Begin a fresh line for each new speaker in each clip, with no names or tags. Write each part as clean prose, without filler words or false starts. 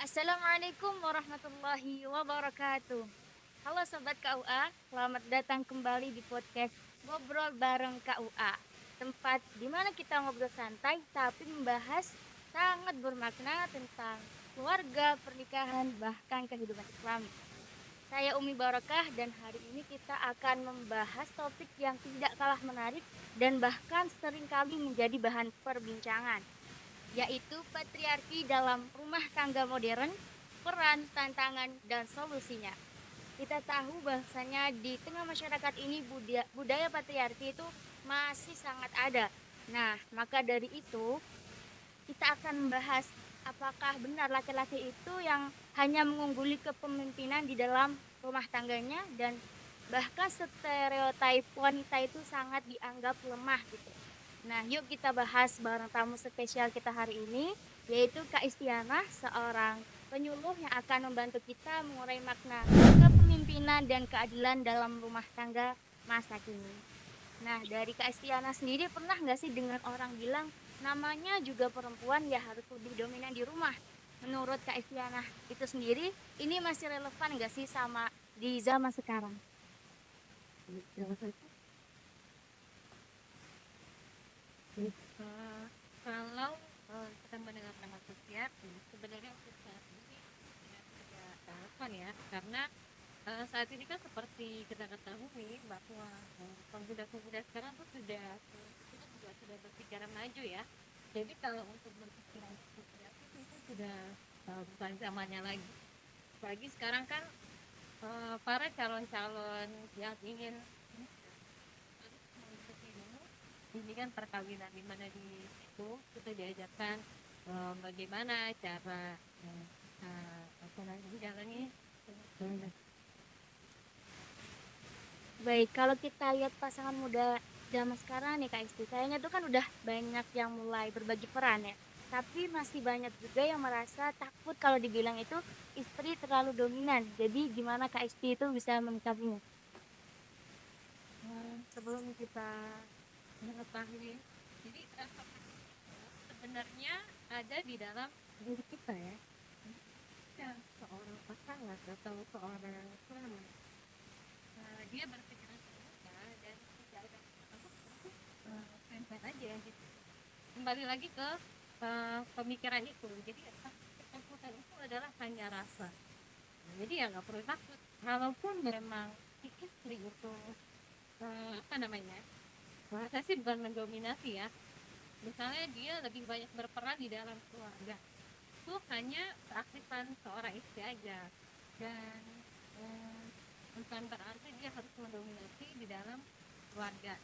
Assalamualaikum warahmatullahi wabarakatuh. Halo Sobat KUA, selamat datang kembali di podcast Ngobrol bareng KUA. Tempat di mana kita ngobrol santai tapi membahas sangat bermakna tentang keluarga, pernikahan, bahkan kehidupan Islami. Saya Umi Barakah dan hari ini kita akan membahas topik yang tidak kalah menarik dan bahkan seringkali menjadi bahan perbincangan, yaitu patriarki dalam rumah tangga modern, peran, tantangan, dan solusinya. Kita tahu bahwasanya di tengah masyarakat ini budaya patriarki itu masih sangat ada. Nah, maka dari itu kita akan membahas apakah benar laki-laki itu yang hanya mengungguli kepemimpinan di dalam rumah tangganya dan bahkan stereotip wanita itu sangat dianggap lemah gitu. Nah, yuk kita bahas bareng tamu spesial kita hari ini, yaitu Kak Istiana, seorang penyuluh yang akan membantu kita mengurai makna kepemimpinan dan keadilan dalam rumah tangga masa kini. Nah, dari Kak Istiana sendiri pernah nggak sih dengar orang bilang namanya juga perempuan ya harus lebih dominan di rumah? Menurut Kak Istiana itu sendiri, ini masih relevan nggak sih sama di zaman sekarang?
Eh, kalau kita mendengar nama Susiati, sebenarnya untuk saat ini tidak relevan ya, karena saat ini kan seperti kita ketahui bahwa pemuda-pemuda sekarang tuh kita juga sudah berpikiran maju ya. Jadi kalau untuk berpikiran Susiati itu sudah bukan zamannya lagi. Apalagi sekarang kan para calon-calon yang ingin harus mengikuti dulu pendidikan perkawinan, di mana di situ kita diajarkan bagaimana cara apa namanya menjalani
Baik, kalau kita lihat pasangan muda zaman sekarang nih Kak Isti, kayaknya tuh kan udah banyak yang mulai berbagi peran ya. Tapi masih banyak juga yang merasa takut kalau dibilang itu istri terlalu dominan. Jadi gimana Kak Isti itu bisa menyikapinya?
sebelum kita mengetahui. Jadi sebenarnya ada di dalam diri kita ya. Ya, seorang pasangan atau seorang suami, dia berpikiran terbuka dan tidak ada fan-fan aja gitu. Kembali lagi ke pemikiran itu. Jadi ketakutan itu adalah hanya rasa. Nah, jadi ya nggak perlu takut. Kalaupun memang si istri itu apa namanya, saya sih bukan mendominasi ya. Misalnya dia lebih banyak berperan di dalam keluarga. Itu hanya keaktifan seorang istri aja. Dan eh, bukan berarti dia harus mendominasi di dalam keluarga.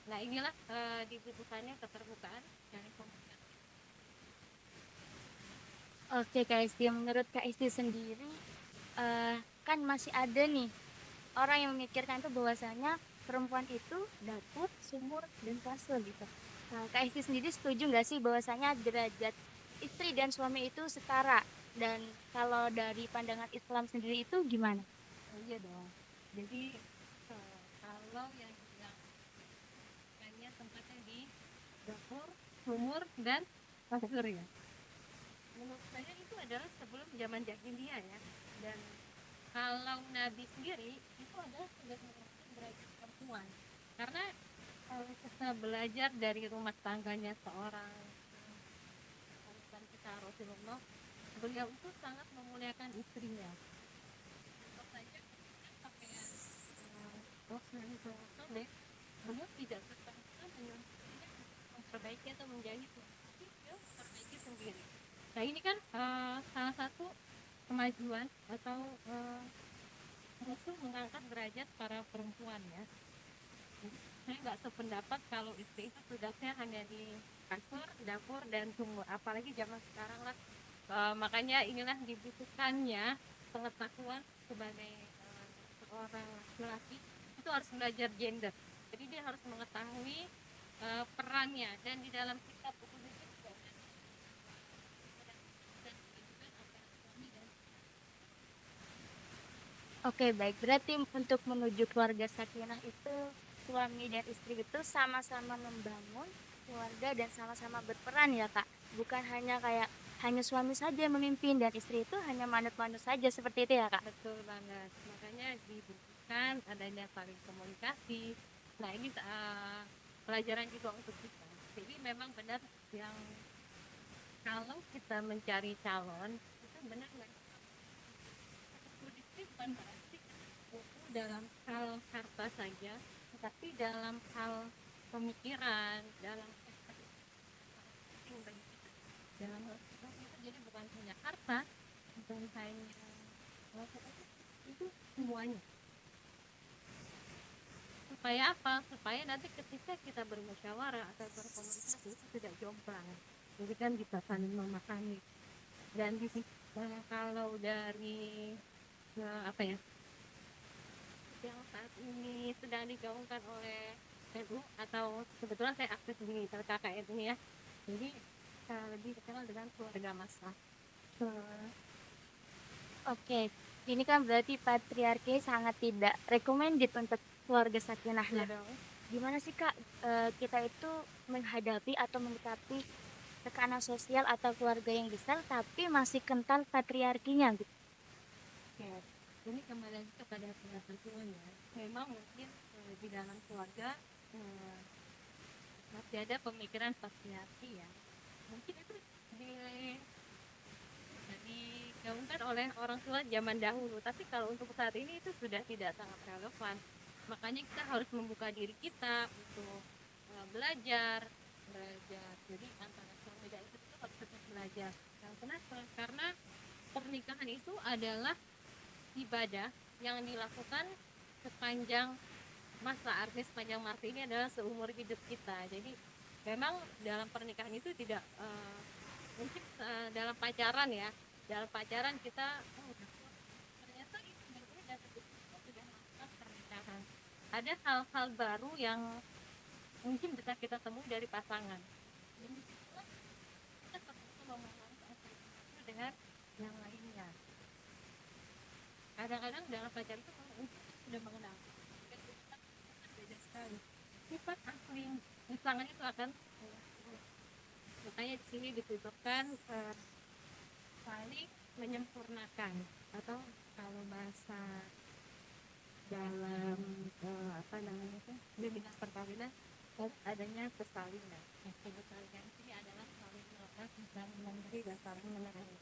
Nah inilah dibutuhkannya keterbukaan dari komunikasi.
Oke Kak Isti, menurut Kak Isti sendiri, kan masih ada nih orang yang memikirkan tuh bahwasanya perempuan itu dapur, sumur, dan kasur gitu. Nah, Kak Isti sendiri setuju nggak sih bahwasanya derajat istri dan suami itu setara? Dan kalau dari pandangan Islam sendiri itu gimana?
Oh, iya dong. Jadi kalau yang bilang hanya tempatnya di dapur, sumur, dan kasur ya. Menurut saya itu adalah sebelum zaman jahiliyah ya. Dan kalau Nabi sendiri itu adalah sudah merupakan derajat perempuan. Karena kalau kita belajar dari rumah tangganya seorang panutan kita Rasulullah, beliau itu sangat memuliakan istrinya. Contoh saja ketika pakaian Rasulullah SAW, beliau tidak serta-merta menyuruh istrinya untuk memperbaiki atau menjahit, tapi beliau memperbaiki sendiri. Nah ini kan salah satu kemajuan atau Rasul mengangkat derajat para perempuan ya. Jadi, saya nggak sependapat kalau istri itu tugasnya hanya di kasur, dapur, dan sumur. Apalagi zaman sekarang lah. Makanya inilah dibutuhkannya pengetahuan sebagai seorang laki-laki itu harus belajar gender. Jadi dia harus mengetahui perannya, dan di dalam kitab buku itu juga ada dan kehidupan antara suami dan
Oke, baik. Berarti untuk menuju keluarga sakinah itu suami dan istri itu sama-sama membangun keluarga dan sama-sama berperan ya, Kak. Bukan hanya kayak hanya suami saja yang memimpin dan istri itu hanya manut-manut saja, seperti itu ya Kak?
Betul banget. Makanya dibutuhkan adanya saling komunikasi. Nah, ini pelajaran juga untuk kita. Jadi memang benar yang kalau kita mencari calon, kita benar nggak itu bukan berarti itu dalam hal harta saja, tetapi dalam hal pemikiran, dalam dalam hal itu jadi bukan hanya harta, bukan hanya itu semuanya. Supaya apa? Supaya nanti ketika kita bermusyawarah atau berkomunikasi itu tidak jomplang. Jadi kan bisa saling memahami. Dan kalau dari apa ya, yang saat ini sedang digaungkan oleh NU atau kebetulan saya aktif di KKN ini ya. Jadi lebih dikenal dengan keluarga masak.
Oke, ini kan berarti patriarki sangat tidak recommended untuk keluarga sakinah.
Ya
Nah,
dong.
gimana sih Kak kita itu menghadapi atau menyikapi tekanan sosial atau keluarga yang besar tapi masih kental patriarkinya gitu?
Oke. Ini kembali lagi kepada pengetahuan ya. Memang mungkin di dalam keluarga eh, masih ada pemikiran patriarki ya. Mungkin itu digaungkan oleh orang tua zaman dahulu, tapi kalau untuk saat ini itu sudah tidak sangat relevan. Makanya kita harus membuka diri kita untuk belajar. Jadi antara suami dan istri itu harus tetap belajar. Nah, kenapa? Karena pernikahan itu adalah ibadah yang dilakukan sepanjang masa, artinya sepanjang masa ini adalah seumur hidup kita. Jadi memang dalam pernikahan itu tidak mungkin dalam pacaran ya, dalam pacaran kita ternyata itu berbeda ketika kita sudah melakukan pernikahan. Ada hal-hal baru yang mungkin bisa kita temui dari pasangan. Dan disitulah kita perlu memahami apa itu dengan yang lainnya. Kadang-kadang dalam pacaran itu kalau sudah mengenal, kita beda sekali. Sifat asli pasangan itu akan makanya di sini disebutkan saling menyempurnakan, atau kalau bahasa dalam apa namanya itu bimbingan perkawinan adanya kesalinan. Kesalinan ini adalah saling melepas, saling memberi dan saling menerima.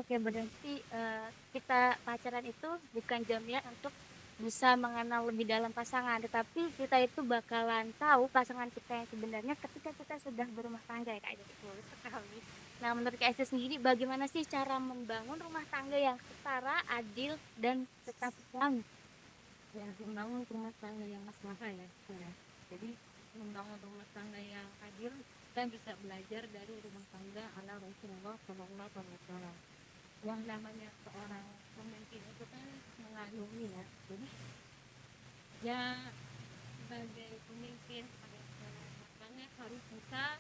Oke, berarti kita pacaran itu bukan jaminan untuk bisa mengenal lebih dalam pasangan, tetapi kita itu bakalan tahu pasangan kita yang sebenarnya ketika kita sudah berumah tangga ya Kak.
Betul sekali.
Nah, menurut Kak Esti sendiri bagaimana sih cara membangun rumah tangga yang setara, adil, dan tetap Islam?
Ya, membangun rumah tangga yang maslahat ya. Jadi membangun rumah tangga yang adil, kita bisa belajar dari rumah tangga ala Rasulullah Shallallahu Alaihi Wasallam. Yang namanya seorang pemimpin itu kan mengayomi ya. Jadi ya sebagai pemimpin makanya harus bisa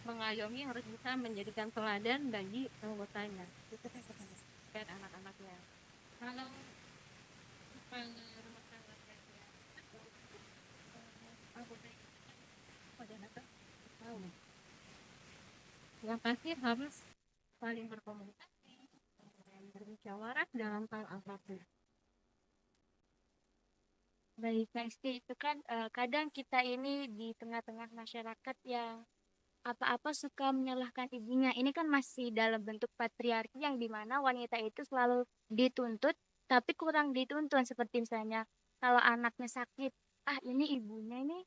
mengayomi, harus bisa menjadikan teladan bagi anggotanya, dan anak-anaknya. Kalau kepala rumah tangga anggota pada datang tahu, yang pasti harus saling berkomunikasi, bermusyawarah dalam hal apapun.
Baik, Kak Esti, itu kan kadang kita ini di tengah-tengah masyarakat yang apa-apa suka menyalahkan ibunya. Ini kan masih dalam bentuk patriarki yang dimana wanita itu selalu dituntut, tapi kurang dituntun. Seperti misalnya kalau anaknya sakit, ah ini ibunya ini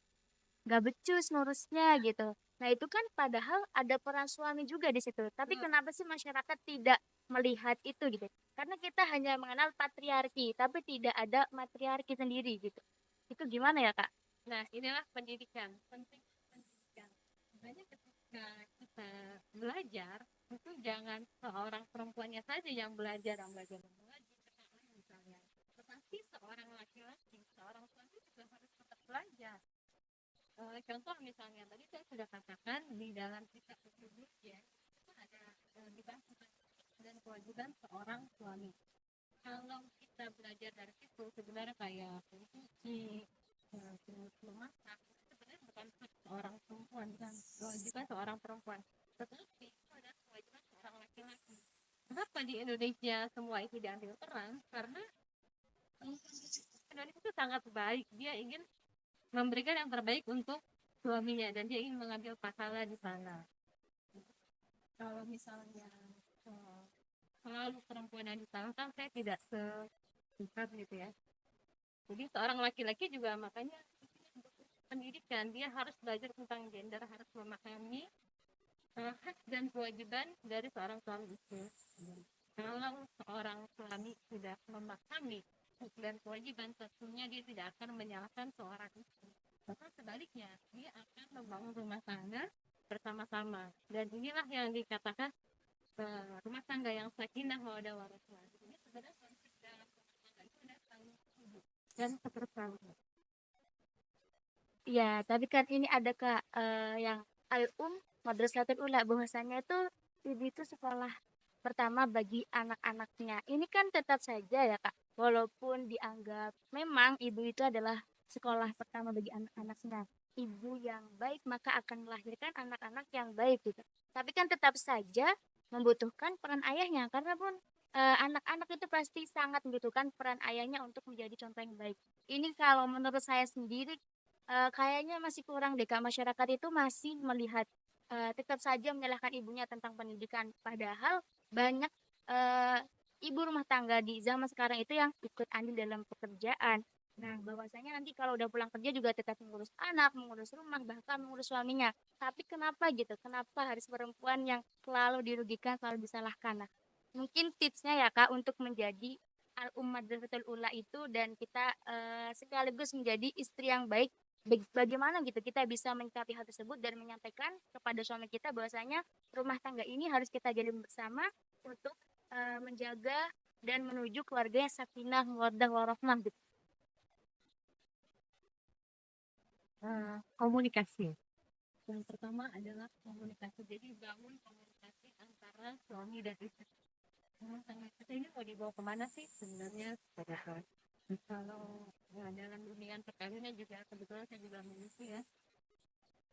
gak becus ngurusnya gitu. Nah itu kan padahal ada peran suami juga di situ. Tapi kenapa sih masyarakat tidak melihat itu gitu? Karena kita hanya mengenal patriarki, tapi tidak ada matriarki sendiri gitu. Itu gimana ya Kak?
Nah, inilah pendidikan, penting pendidikan. Makanya ketika kita belajar, itu jangan seorang perempuannya saja yang belajar mengaji misalnya. Tetapi seorang laki-laki, seorang suami juga harus tetap belajar. Contoh misalnya tadi saya sudah katakan di dalam kitab tersebut ya, itu ada dibahas tentang dan kewajiban seorang suami. Kalau kita belajar dari situ sebenarnya kayak mencuci, terus memasak, itu sebenarnya bukan seorang perempuan, bukan kewajiban seorang perempuan, tetapi itu adalah kewajiban kenapa di Indonesia semua itu diambil peran? Karena Indonesia itu sangat baik, dia ingin memberikan yang terbaik untuk suaminya dan dia ingin mengambil pahala di sana. Kalau misalnya eh, selalu perempuan yang disalahkan, saya tidak sepakat gitu ya. Jadi seorang laki-laki juga makanya pendidikan, dia harus belajar tentang gender, harus memahami hak dan kewajiban dari seorang suami istri. Kalau seorang suami sudah memahami hak dan kewajiban, tentunya dia tidak akan menyalahkan seorang istri. Bahkan sebaliknya, dia akan membangun rumah tangga bersama-sama. Dan inilah yang dikatakan rumah tangga yang sakinah mawaddah warahmah. Ini sebenarnya konsep dalam rumah tangga itu ada saling setuju dan kebersamaan.
Ya, tapi kan ini ada Kak, yang Madrasatul Ula, bahwasanya itu ibu itu sekolah pertama bagi anak-anaknya. Ini kan tetap saja ya Kak, walaupun dianggap memang ibu itu adalah sekolah pertama bagi anak-anaknya. Ibu yang baik maka akan melahirkan anak-anak yang baik gitu. Tapi kan tetap saja membutuhkan peran ayahnya karena pun anak-anak itu pasti sangat membutuhkan peran ayahnya untuk menjadi contoh yang baik. Ini kalau menurut saya sendiri kayaknya masih kurang deh Kak, masyarakat itu masih melihat, tetap saja menyalahkan ibunya tentang pendidikan. Padahal banyak, eee, ibu rumah tangga di zaman sekarang itu yang ikut andil dalam pekerjaan. Nah, bahwasanya nanti kalau udah pulang kerja juga tetap mengurus anak, mengurus rumah, bahkan mengurus suaminya. Tapi kenapa gitu, kenapa harus perempuan yang selalu dirugikan, selalu disalahkan? Nah, mungkin tipsnya ya Kak, untuk menjadi Madrasatul Ula itu dan kita, sekaligus menjadi istri yang baik. Bagaimana gitu kita bisa menyikapi hal tersebut dan menyampaikan kepada suami kita bahwasanya rumah tangga ini harus kita jalin bersama untuk menjaga dan menuju keluarga yang sakinah mawaddah warahmah gitu.
Komunikasi. Yang pertama adalah komunikasi. Jadi bangun komunikasi antara suami dan istri. Rumah tangga kita ini mau dibawa kemana sih sebenarnya? Padahal kalau dalam dunia perkawinan juga kebetulan saya juga mengisi ya.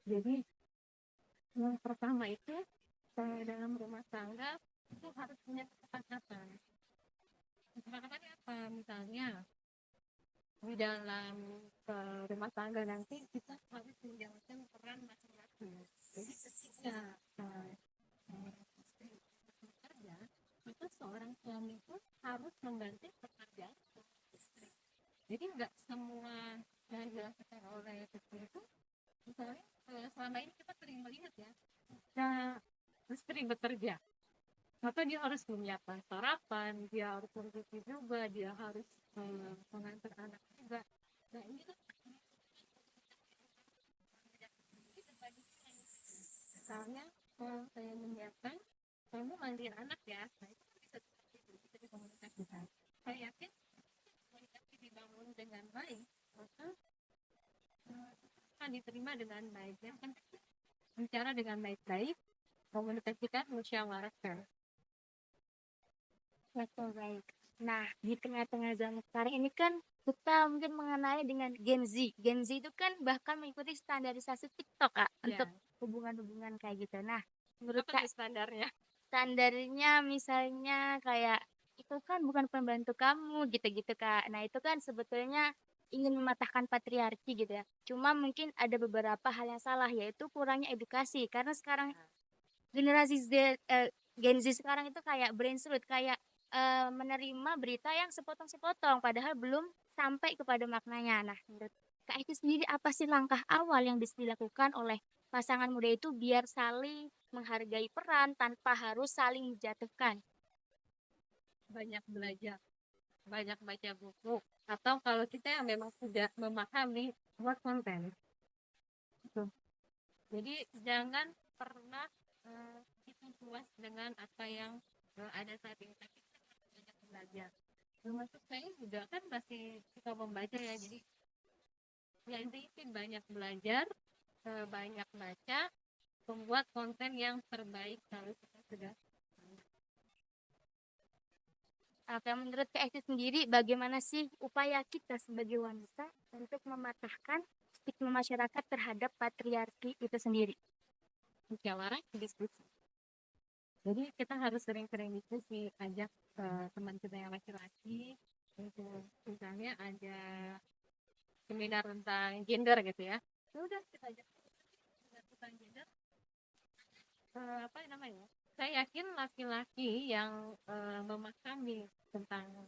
Jadi yang pertama itu dalam rumah tangga itu harus punya kesepakatan. Kesepakatannya apa? Misalnya di dalam rumah tangga nanti kita harus menjalankan peran masing-masing. Jadi ketika istri bekerja, maka seorang suami itu harus mengganti pekerjaan istri. Jadi nggak semua yang dilakukan oleh istri itu, misalnya selama ini kita sering melihat ya, nah, istri bekerja, maka dia harus menyiapkan sarapan, dia harus mencuci juga, dia harus mengantar anak juga. Nah ini kan misalnya kalau saya menyiapkan, kamu mandiin anak ya, nah itu kan bisa seperti itu, bisa dikomunikasikan. Saya yakin komunikasi dibangun dengan baik, maka akan diterima dengan baik. Yang penting bicara dengan baik-baik, komunikasikan, musyawarahkan.
Betul, baik. Nah, di tengah-tengah zaman sekarang ini kan kita mungkin mengenai dengan Gen Z. Gen Z itu kan bahkan mengikuti standarisasi TikTok, Kak,
Ya,
untuk hubungan-hubungan kayak gitu. Nah, menurut
apa
Kak
tuh standarnya?
standarnya misalnya kayak, "Itu kan bukan pembantu kamu," gitu-gitu, Kak. Nah, itu kan sebetulnya ingin mematahkan patriarki gitu ya. Cuma mungkin ada beberapa hal yang salah, yaitu kurangnya edukasi. Karena sekarang generasi Gen Z sekarang itu kayak brainsroot, kayak, menerima berita yang sepotong-sepotong, padahal belum sampai kepada maknanya. Nah, menurut Kak itu sendiri apa sih langkah awal yang bisa dilakukan oleh pasangan muda itu biar saling menghargai peran tanpa harus saling menjatuhkan?
Banyak belajar, banyak baca buku, atau kalau kita yang memang sudah memahami buat konten gitu. Jadi jangan pernah kita puas dengan apa yang ada saat ini, tapi kita harus banyak belajar. Termasuk saya juga kan masih suka membaca ya, jadi ya intinya banyak belajar, banyak baca, membuat konten yang terbaik kalau kita sudah.
Oke, menurut Kak Esti sendiri bagaimana sih upaya kita sebagai wanita untuk mematahkan stigma masyarakat terhadap patriarki itu sendiri?
Musyawarah, diskusi. Jadi kita harus sering-sering diskusi, ajak teman kita yang laki-laki untuk misalnya ada seminar tentang gender gitu ya. Ya udah kita ajak seminar tentang gender. Apa namanya? Saya yakin laki-laki yang memahami tentang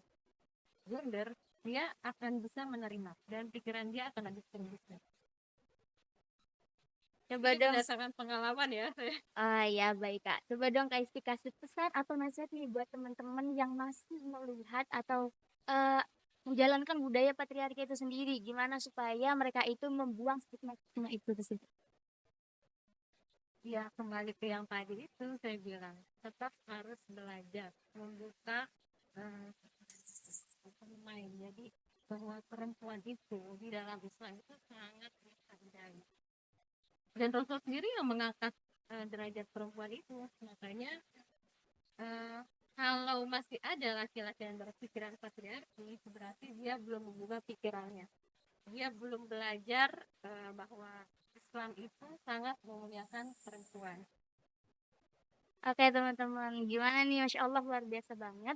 gender, dia akan bisa menerima dan pikiran dia akan lebih terbuka.
Coba
Ini
dong.
berdasarkan pengalaman ya saya.
Ah ya baik Kak. Coba dong Kak Isti kasih pesan atau nasihat nih buat teman-teman yang masih melihat atau eh, menjalankan budaya patriarki itu sendiri. Gimana supaya mereka itu membuang stigma-stigma itu tersebut.
Ya kembali ke yang tadi itu saya bilang tetap harus belajar membuka eh, main. Jadi bahwa perempuan itu di dalam Islam itu sangat dihargai. Dan Rasul sendiri yang mengangkat derajat perempuan itu. Makanya eh, kalau masih ada laki-laki yang berpikiran patriarki, berarti dia belum membuka pikirannya. Dia belum belajar bahwa Islam itu sangat memuliakan perempuan.
Oke teman-teman, gimana nih? Masya Allah luar biasa banget.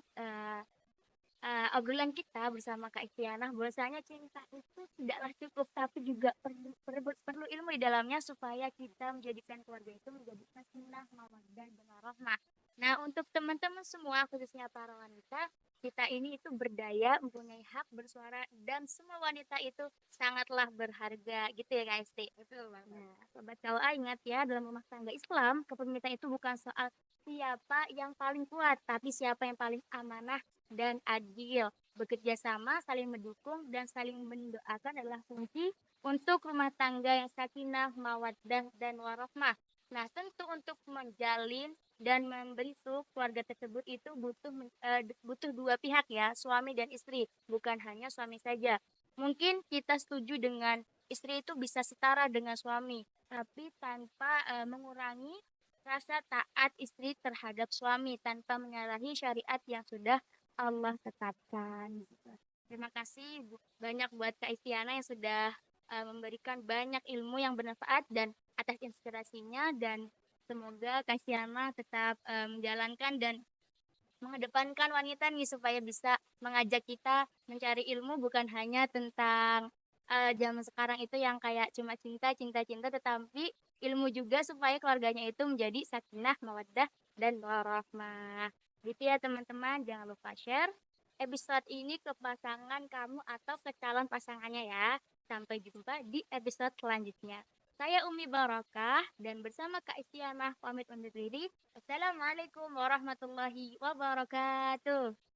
Obrolan kita bersama Kak Istiana bahwasanya cinta itu tidaklah cukup tapi juga perlu ilmu di dalamnya supaya kita menjadikan keluarga itu menjadi sakinah mawaddah dan warahmah. Nah, untuk teman-teman semua khususnya para wanita, kita ini itu berdaya, mempunyai hak bersuara dan semua wanita itu sangatlah berharga gitu ya Kak Isti.
Betul banget.
Nah, sobat KUA ingat ya dalam rumah tangga Islam, kepemilikan itu bukan soal siapa yang paling kuat, tapi siapa yang paling amanah dan adil. Bekerja sama, saling mendukung, dan saling mendoakan adalah kunci untuk rumah tangga yang sakinah, mawaddah, dan warahmah. Nah, tentu untuk menjalin dan membentuk keluarga tersebut itu butuh dua pihak ya, suami dan istri, bukan hanya suami saja. Mungkin kita setuju dengan istri itu bisa setara dengan suami, tapi tanpa mengurangi rasa taat istri terhadap suami tanpa menyalahi syariat yang sudah Allah tetapkan. Gitu. Terima kasih banyak buat Kak Istiana yang sudah memberikan banyak ilmu yang bermanfaat dan atas inspirasinya dan semoga Kak Istiana tetap menjalankan dan mengedepankan wanita nih supaya bisa mengajak kita mencari ilmu bukan hanya tentang zaman sekarang itu yang kayak cuma cinta, cinta, cinta, tetapi ilmu juga supaya keluarganya itu menjadi sakinah, mawaddah, dan warahmah. Gitu ya teman-teman, jangan lupa share episode ini ke pasangan kamu atau ke calon pasangannya ya. Sampai jumpa di episode selanjutnya. Saya Umi Barokah dan bersama Kak Istianah pamit undur diri. Assalamualaikum warahmatullahi wabarakatuh.